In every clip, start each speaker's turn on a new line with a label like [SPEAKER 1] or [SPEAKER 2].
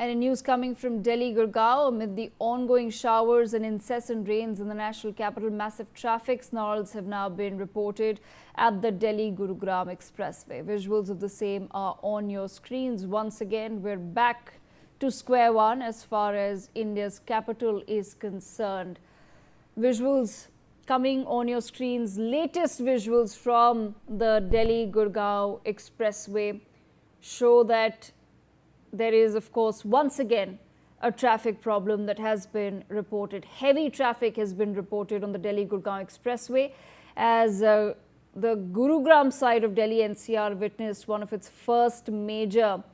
[SPEAKER 1] And in news coming from Delhi, Gurgaon, amid the ongoing showers and incessant rains in the national capital, massive traffic snarls have now been reported at the Delhi-Gurugram Expressway. Visuals of the same are on your screens. Once again, we're back to square one as far as India's capital is concerned. Visuals coming on your screens, latest visuals from the Delhi-Gurgaon Expressway show that there is, of course, once again a traffic problem that has been reported. Heavy traffic has been reported on the Delhi-Gurgaon Expressway as the Gurugram side of Delhi NCR witnessed one of its first major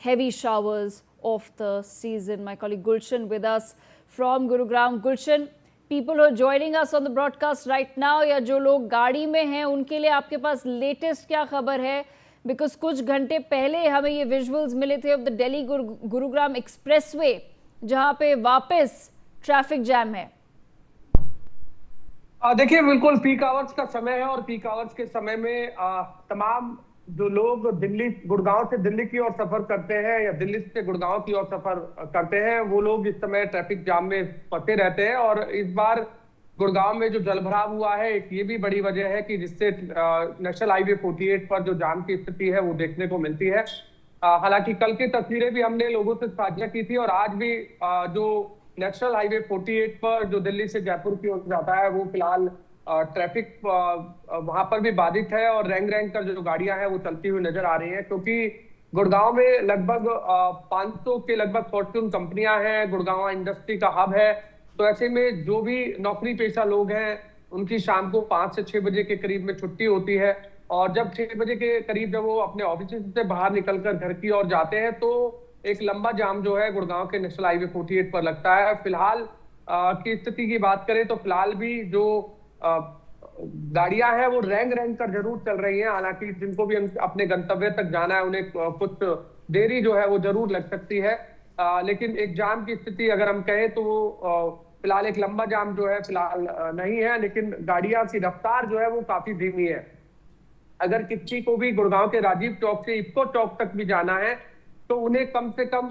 [SPEAKER 1] heavy showers of the season. My colleague Gulshan with us from Gurugram. Gulshan, people who are joining us on the broadcast right now या जो लोग गाड़ी में हैं उनके लिए आपके पास latest क्या खबर है? बिकॉज कुछ घंटे पहले हमें ये विजुअल्स मिले थे of the Delhi Gurugram expressway जहां पे वापस ट्रैफिक जैम है।
[SPEAKER 2] देखिए, बिल्कुल पीक आवर्स का समय है और पीक आवर्स के समय में तमाम जो लोग दिल्ली गुड़गांव से दिल्ली की ओर सफर करते हैं या दिल्ली से गुड़गांव की ओर सफर करते हैं वो लोग इस समय ट्रैफिक जाम में फंसे रहते हैं। और इस बार गुड़गांव में जो जलभराव हुआ है एक ये भी बड़ी वजह है कि जिससे नेशनल हाईवे 48 पर जो जाम की स्थिति है वो देखने को मिलती है। हालांकि कल की तस्वीरें भी हमने लोगों से साझा की थी और आज भी जो नेशनल हाईवे 48 पर जो दिल्ली से जयपुर की ओर जाता है वो फिलहाल ट्रैफिक वहां पर भी बाधित है और रैंग कर जो गाड़ियां हैं वो चलती हुई नजर आ रही हैं, क्योंकि गुड़गांव में लगभग 500 के लगभग फॉर्च्यून कंपनियां हैं। गुड़गांव इंडस्ट्री का हब है, तो ऐसे में जो भी नौकरी पेशा लोग हैं उनकी शाम को 5 से 6 बजे के करीब में छुट्टी होती है और जब 6 बजे के करीब जब वो अपने ऑफिस से बाहर निकलकर घर की ओर जाते हैं तो एक लंबा जाम जो है गुड़गांव के नेशनल हाईवे 48 पर लगता है। फिलहाल की स्थिति की बात करें तो फिलहाल भी जो गाड़ियां हैं वो रैंग कर जरूर चल रही हैं। हालांकि जिनको भी अपने गंतव्य तक जाना है उन्हें कुछ देरी जो है वो जरूर लग सकती है, लेकिन एक जाम की स्थिति अगर हम कहें तो वो फिलहाल एक लंबा जाम जो है फिलहाल नहीं है, लेकिन गाड़ियां की रफ्तार जो है वो काफी धीमी है। अगर किसी को भी गुड़गांव के राजीव चौक से इफ्को चौक तक भी जाना है तो उन्हें कम से कम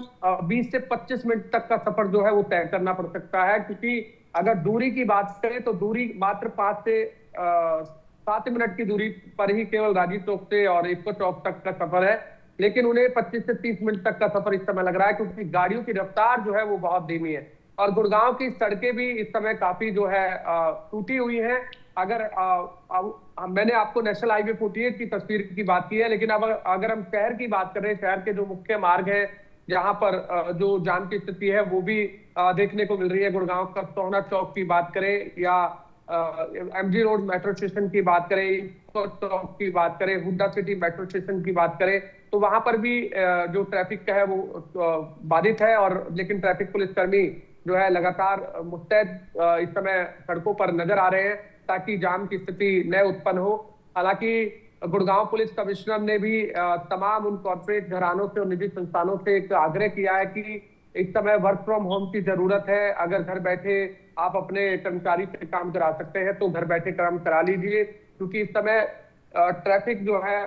[SPEAKER 2] 20 से 25 मिनट तक का सफर जो है वो तय करना पड़ सकता है, क्योंकि अगर दूरी की बात करें तो दूरी मात्र 5 से 7 मिनट की दूरी पर ही केवल राजीव चौक से और इफ्को चौक तक का सफर है, लेकिन उन्हें 25 से 30 मिनट तक का सफर इस समय लग रहा है क्योंकि गाड़ियों की रफ्तार जो है वो बहुत धीमी है। और गुड़गांव की सड़कें भी इस समय काफी जो है टूटी हुई हैं। अगर मैंने आपको नेशनल हाईवे 48 की तस्वीर की बात की है, लेकिन अब अगर हम शहर की बात करें, शहर के जो मुख्य मार्ग हैं जहां पर जो जाम की स्थिति है वो भी देखने को मिल रही है। गुड़गांव का सोहना चौक की बात करें या एमजी रोड मेट्रो स्टेशन की बात करें, चौक की बात करें, हुड्डा सिटी मेट्रो स्टेशन की बात करें, तो वहां पर भी जो ट्रैफिक का है वो बाधित है। और लेकिन ट्रैफिक पुलिसकर्मी जो है लगातार मुस्तैद इस समय सड़कों पर नजर आ रहे हैं ताकि जाम की स्थिति न उत्पन्न हो। हालांकि गुड़गांव पुलिस कमिश्नर ने भी तमाम उन कॉर्पोरेट घरानों से और निजी संस्थानों से एक आग्रह किया है कि इस समय वर्क फ्रॉम होम की जरूरत है। अगर घर बैठे आप अपने कर्मचारी से काम करा सकते हैं तो घर बैठे काम करा लीजिए, क्योंकि इस समय ट्रैफिक जो है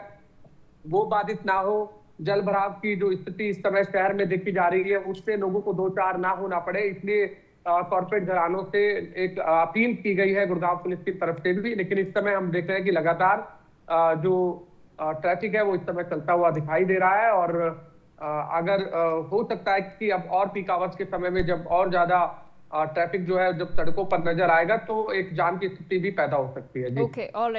[SPEAKER 2] वो बाधित ना हो। जल भराव की जो स्थिति इस समय शहर में देखी जा रही है उससे लोगों को दो चार ना होना पड़े, इसलिए कॉर्पोरेट घरानों से एक अपील की गई है गुड़गांव पुलिस की तरफ से भी। लेकिन इस समय हम देख रहे हैं कि लगातार जो ट्रैफिक है वो इस समय चलता हुआ दिखाई दे रहा है और अगर हो सकता है कि अब और पीक आवर्स के समय में जब और ज्यादा ट्रैफिक जो है जब सड़कों पर नजर आएगा तो एक जाम की स्थिति भी पैदा हो सकती है। जी
[SPEAKER 1] ओके, ऑलराइट।